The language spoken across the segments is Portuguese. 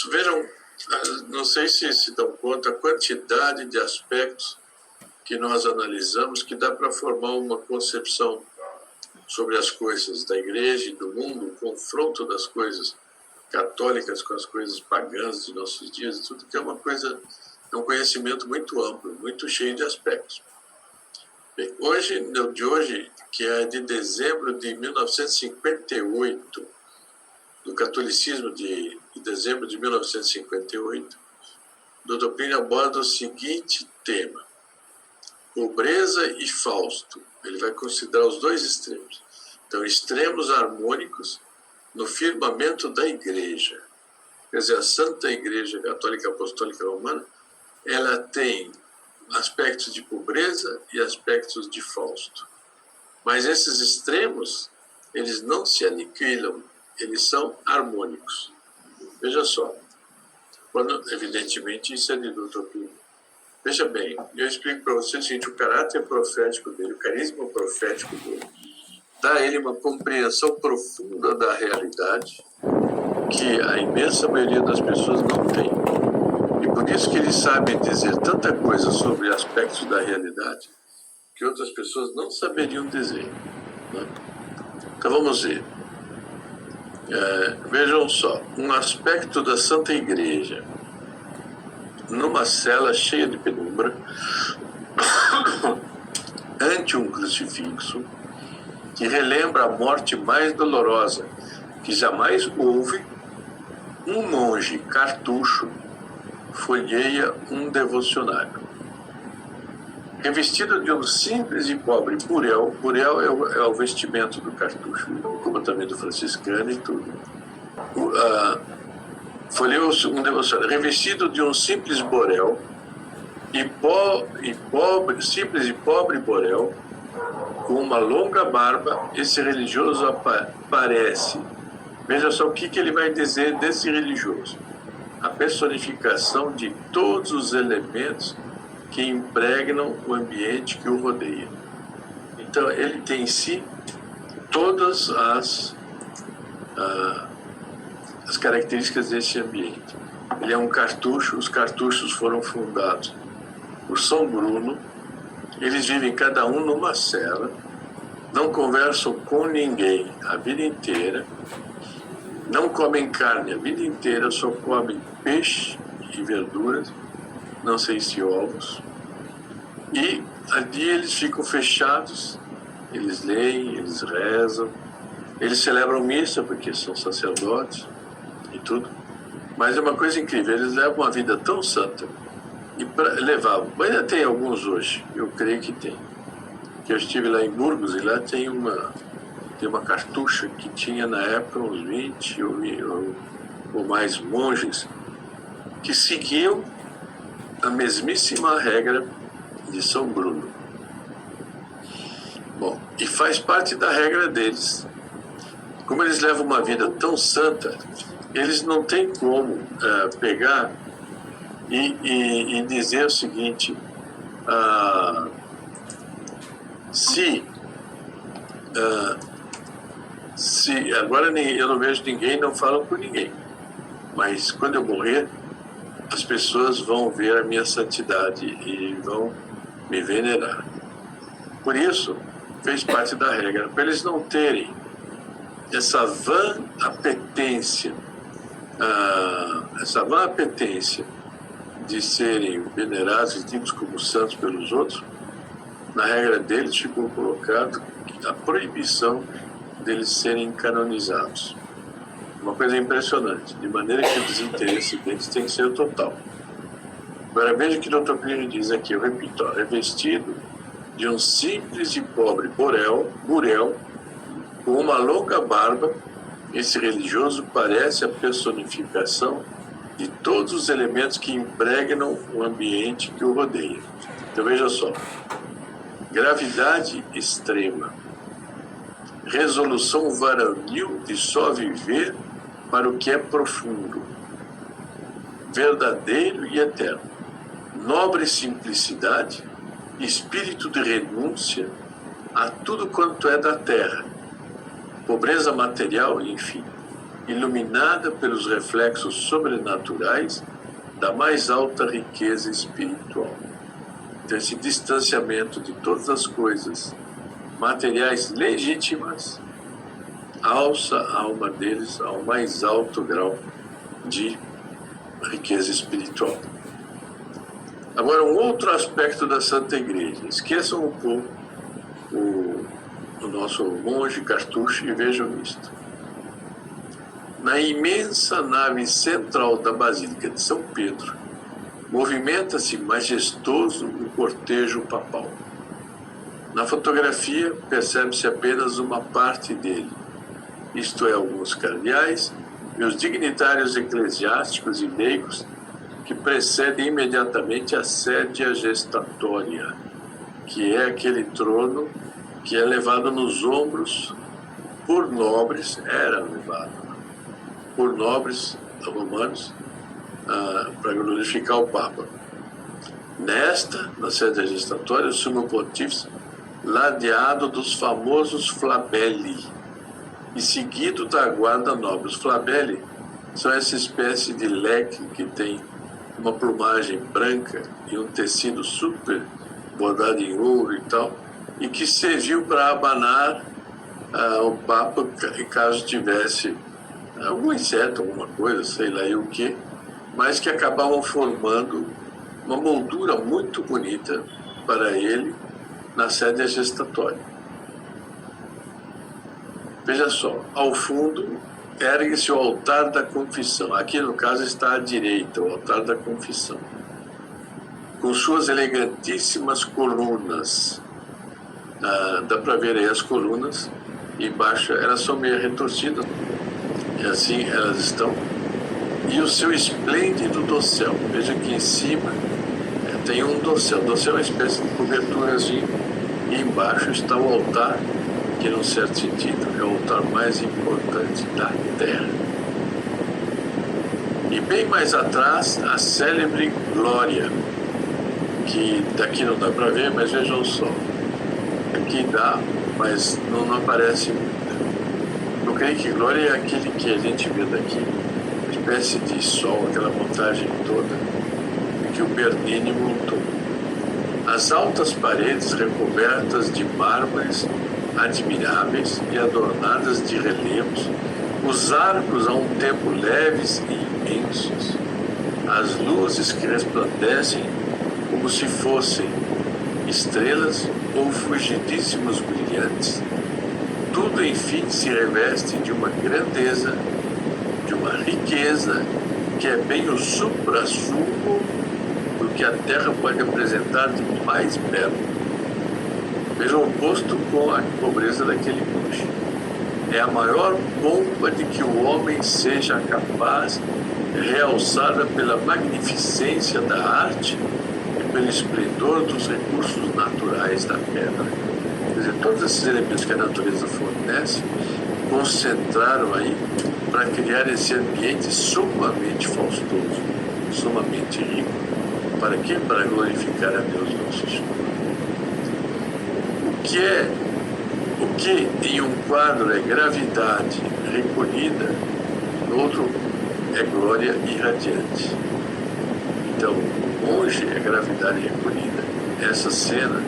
Vejam, não sei se dão conta a quantidade de aspectos que nós analisamos que dá para formar uma concepção sobre as coisas da igreja e do mundo, o confronto das coisas católicas com as coisas pagãs de nossos dias, tudo que é uma coisa, é um conhecimento muito amplo, muito cheio de aspectos. Bem, de hoje, que é de dezembro de 1958, do catolicismo de dezembro de 1958, Dr. Plínio aborda o seguinte tema: pobreza e Fausto. Ele vai considerar os dois extremos. Então, extremos harmônicos no firmamento da Igreja. Quer dizer, a Santa Igreja Católica Apostólica Romana, ela tem aspectos de pobreza e aspectos de Fausto. Mas esses extremos, eles não se aniquilam, eles são harmônicos. Veja só, evidentemente isso é de Dr. Plínio. Veja bem, eu explico para você o seguinte: o caráter profético dele, o carisma profético dele, dá a ele uma compreensão profunda da realidade que a imensa maioria das pessoas não tem. E por isso que ele sabe dizer tanta coisa sobre aspectos da realidade que outras pessoas não saberiam dizer, né? Então vamos ver. Vejam só, um aspecto da Santa Igreja. Numa cela cheia de penumbra, ante um crucifixo que relembra a morte mais dolorosa que jamais houve, um monge cartucho folheia um devocionário. Revestido de um simples e pobre burel é o vestimento do cartucho, como também do franciscano e tudo. Folheou um devocionário revestido de um simples borel simples e pobre borel, com uma longa barba. Esse religioso aparece. Veja só o que ele vai dizer desse religioso: a personificação de todos os elementos que impregnam o ambiente que o rodeia. Então, ele tem em si todas as características desse ambiente. Ele é um cartucho, os cartuchos foram fundados por São Bruno, eles vivem cada um numa cela, não conversam com ninguém a vida inteira, não comem carne a vida inteira, só comem peixe e verduras, não sei se ovos, e ali eles ficam fechados, eles leem, eles rezam, eles celebram missa porque são sacerdotes e tudo, mas é uma coisa incrível, eles levam uma vida tão santa, e levavam, mas ainda tem alguns hoje, eu creio que tem, que eu estive lá em Burgos e lá tem uma cartucha que tinha na época uns 20 ou mais monges que seguiam a mesmíssima regra de São Bruno. Bom, e faz parte da regra deles. Como eles levam uma vida tão santa, eles não têm como pegar e dizer o seguinte: se agora eu não vejo ninguém, não falam com ninguém, mas quando eu morrer, as pessoas vão ver a minha santidade e vão me venerar. Por isso, fez parte da regra, para eles não terem essa vã apetência de serem venerados e tidos como santos pelos outros. Na regra deles ficou colocado a proibição deles serem canonizados. Uma coisa impressionante, de maneira que o desinteresse deles tem que ser total. Agora veja o que o Dr. Plínio diz aqui, eu repito: revestido de um simples e pobre burel, com uma longa barba, esse religioso parece a personificação de todos os elementos que impregnam o ambiente que o rodeia. Então veja só: gravidade extrema, resolução varonil de só viver para o que é profundo, verdadeiro e eterno, nobre simplicidade, espírito de renúncia a tudo quanto é da terra, pobreza material, enfim. iluminada pelos reflexos sobrenaturais da mais alta riqueza espiritual. Então, esse distanciamento de todas as coisas materiais legítimas alça a alma deles ao mais alto grau de riqueza espiritual. Agora, um outro aspecto da Santa Igreja. Esqueçam um pouco o nosso monge Cartucho e vejam isto. Na imensa nave central da Basílica de São Pedro, movimenta-se majestoso o cortejo papal. Na fotografia, percebe-se apenas uma parte dele, isto é, alguns cardeais e os dignitários eclesiásticos e leigos que precedem imediatamente a sédia gestatória, que é aquele trono que é levado nos ombros por nobres, era levado por nobres romanos para glorificar o Papa. Nesta, na sédia gestatória, o sumo pontífice, ladeado dos famosos flabelli e seguido da guarda nobre. Os flabelli são essa espécie de leque que tem uma plumagem branca e um tecido super bordado em ouro e tal, e que serviu para abanar o Papa caso tivesse algum inseto, alguma coisa, sei lá o que, mas que acabavam formando uma moldura muito bonita para ele na sédia gestatória. Veja só, ao fundo ergue-se o altar da confissão. Aqui no caso está à direita, o altar da confissão, com suas elegantíssimas colunas. Dá para ver aí as colunas, embaixo elas são meio retorcidas, e assim elas estão. E o seu esplêndido dossel. Veja que em cima tem um dossel. Dossel é uma espécie de coberturazinho, e embaixo está o altar, que num certo sentido é o altar mais importante da Terra. E bem mais atrás, a célebre Glória, que daqui não dá para ver, mas vejam só. Aqui dá, mas não aparece muito. Eu creio que Glória é aquele que a gente vê daqui, uma espécie de sol, aquela montagem toda que o Bernini montou. As altas paredes recobertas de mármores admiráveis e adornadas de relevos, os arcos a um tempo leves e imensos, as luzes que resplandecem como se fossem estrelas ou fulgidíssimos brilhantes. Tudo, enfim, se reveste de uma grandeza, de uma riqueza, que é bem o suprassumo do que a Terra pode apresentar de mais belo. Veja o oposto com a pobreza daquele monge. É a maior pompa de que o homem seja capaz, realçada pela magnificência da arte e pelo esplendor dos recursos naturais da pedra. Quer dizer, todos esses elementos que a natureza fornece concentraram aí para criar esse ambiente sumamente faustoso, sumamente rico. Para quê? Para glorificar a Deus nosso Senhor. O que em um quadro é gravidade recolhida, no outro é glória irradiante. Então, o monge é gravidade recolhida. Essa cena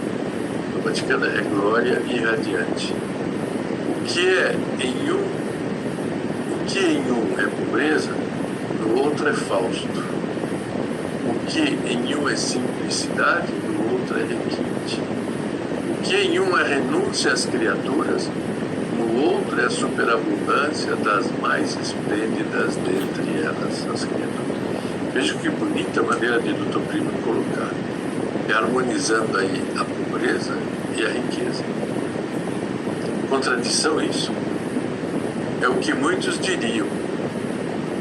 do Vaticano é glória irradiante. O que em um é pobreza, no outro é Fausto. O que em um é simplicidade, no outro é requinte. O que em um é renúncia às criaturas, no outro é a superabundância das mais esplêndidas dentre elas, as criaturas. Veja que bonita maneira de Dr. Primo colocar, harmonizando aí a pobreza e a riqueza. Contradição isso. É o que muitos diriam.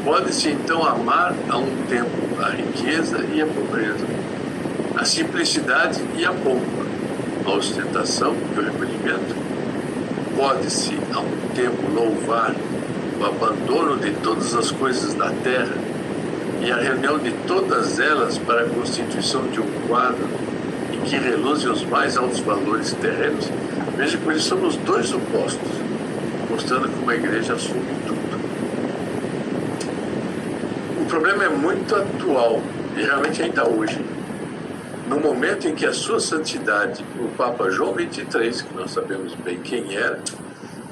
Pode-se então amar a um tempo a riqueza e a pobreza, a simplicidade e a pompa, a ostentação e o recolhimento. Pode-se a um tempo louvar o abandono de todas as coisas da terra e a reunião de todas elas para a constituição de um quadro em que reluzem os mais altos valores terrenos. Veja que eles são os dois opostos, mostrando como a igreja assume tudo. problema é muito atual e realmente ainda hoje. No momento em que a sua santidade, o Papa João XXIII, que nós sabemos bem quem era,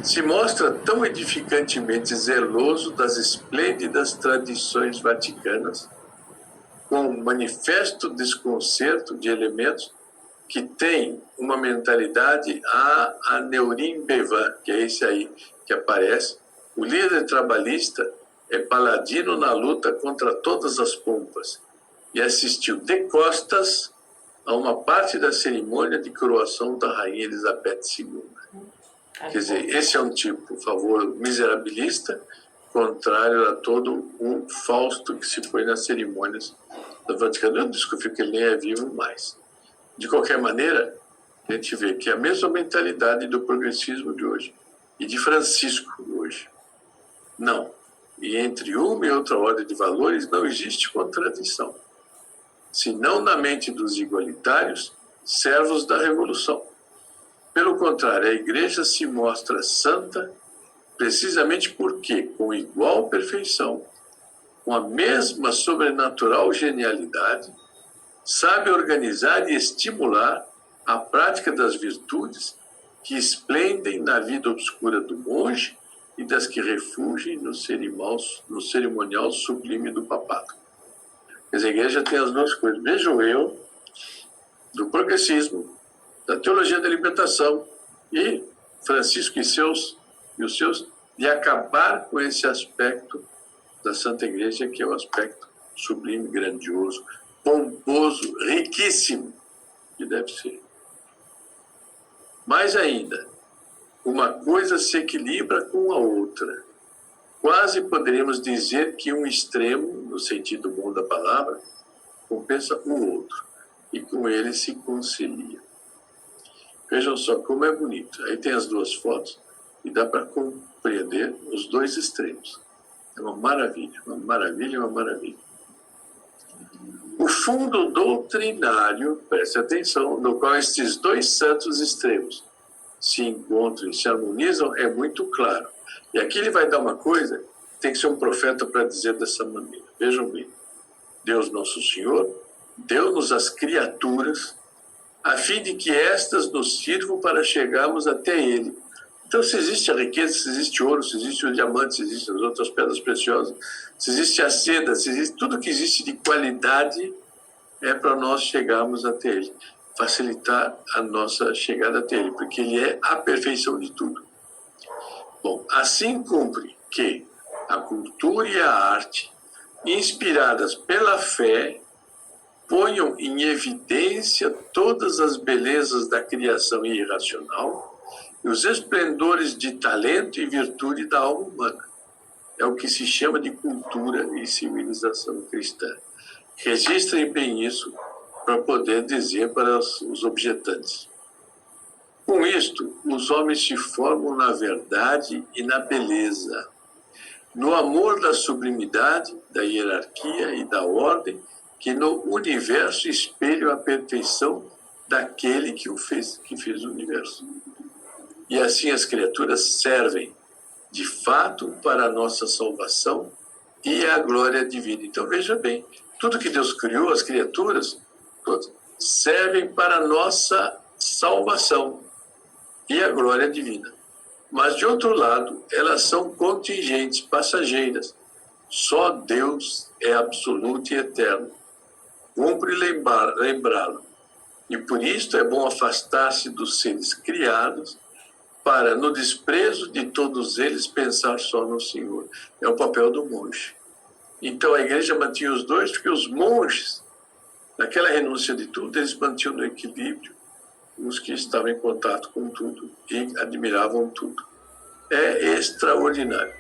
se mostra tão edificantemente zeloso das esplêndidas tradições vaticanas, com um manifesto desconcerto de elementos que têm uma mentalidade a Neurim Bevan, que é esse aí que aparece. O líder trabalhista é paladino na luta contra todas as pompas e assistiu de costas a uma parte da cerimônia de coroação da Rainha Elizabeth II. Quer dizer, esse é um tipo, por favor, miserabilista, contrário a todo o Fausto que se foi nas cerimônias do Vaticano. Eu desconfio que ele nem é vivo mais. De qualquer maneira, a gente vê que é a mesma mentalidade do progressismo de hoje e de Francisco hoje. Não. E entre uma e outra ordem de valores não existe contradição, senão na mente dos igualitários, servos da revolução. Pelo contrário, a Igreja se mostra santa precisamente porque, com igual perfeição, com a mesma sobrenatural genialidade, sabe organizar e estimular a prática das virtudes que esplendem na vida obscura do monge e das que refugem no cerimonial sublime do papado. Mas a Igreja tem as duas coisas. Vejo eu, do progressismo, da teologia da libertação, e Francisco e os seus, de acabar com esse aspecto da Santa Igreja, que é o aspecto sublime, grandioso, pomposo, riquíssimo, que deve ser. Mais ainda, uma coisa se equilibra com a outra. Quase poderíamos dizer que um extremo, no sentido bom da palavra, compensa o outro, e com ele se concilia. Vejam só como é bonito. Aí tem as duas fotos, e dá para compreender os dois extremos. É uma maravilha, uma maravilha, uma maravilha. O fundo doutrinário, preste atenção, no qual estes dois santos extremos se encontram e se harmonizam, é muito claro. E aqui ele vai dar uma coisa, tem que ser um profeta para dizer dessa maneira. Vejam bem, Deus Nosso Senhor deu-nos as criaturas a fim de que estas nos sirvam para chegarmos até Ele. Então, se existe a riqueza, se existe ouro, se existe o diamante, se existem as outras pedras preciosas, se existe a seda, se existe tudo que existe de qualidade, é para nós chegarmos até Ele, facilitar a nossa chegada até Ele, porque Ele é a perfeição de tudo. Bom, assim cumpre que a cultura e a arte, inspiradas pela fé, ponham em evidência todas as belezas da criação irracional e os esplendores de talento e virtude da alma humana. É o que se chama de cultura e civilização cristã. Registrem bem isso para poder dizer para os objetantes. Com isto, os homens se formam na verdade e na beleza, no amor da sublimidade, da hierarquia e da ordem, que no universo espelham a perfeição daquele que fez o universo. E assim as criaturas servem, de fato, para a nossa salvação e a glória divina. Então, veja bem, tudo que Deus criou, as criaturas, todas, servem para a nossa salvação e a glória divina. Mas, de outro lado, elas são contingentes, passageiras. Só Deus é absoluto e eterno. Cumpre lembrá-lo. E por isto é bom afastar-se dos seres criados para, no desprezo de todos eles, pensar só no Senhor. É o papel do monge. Então, a igreja mantinha os dois, porque os monges, naquela renúncia de tudo, eles mantinham no equilíbrio os que estavam em contato com tudo e admiravam tudo. É extraordinário.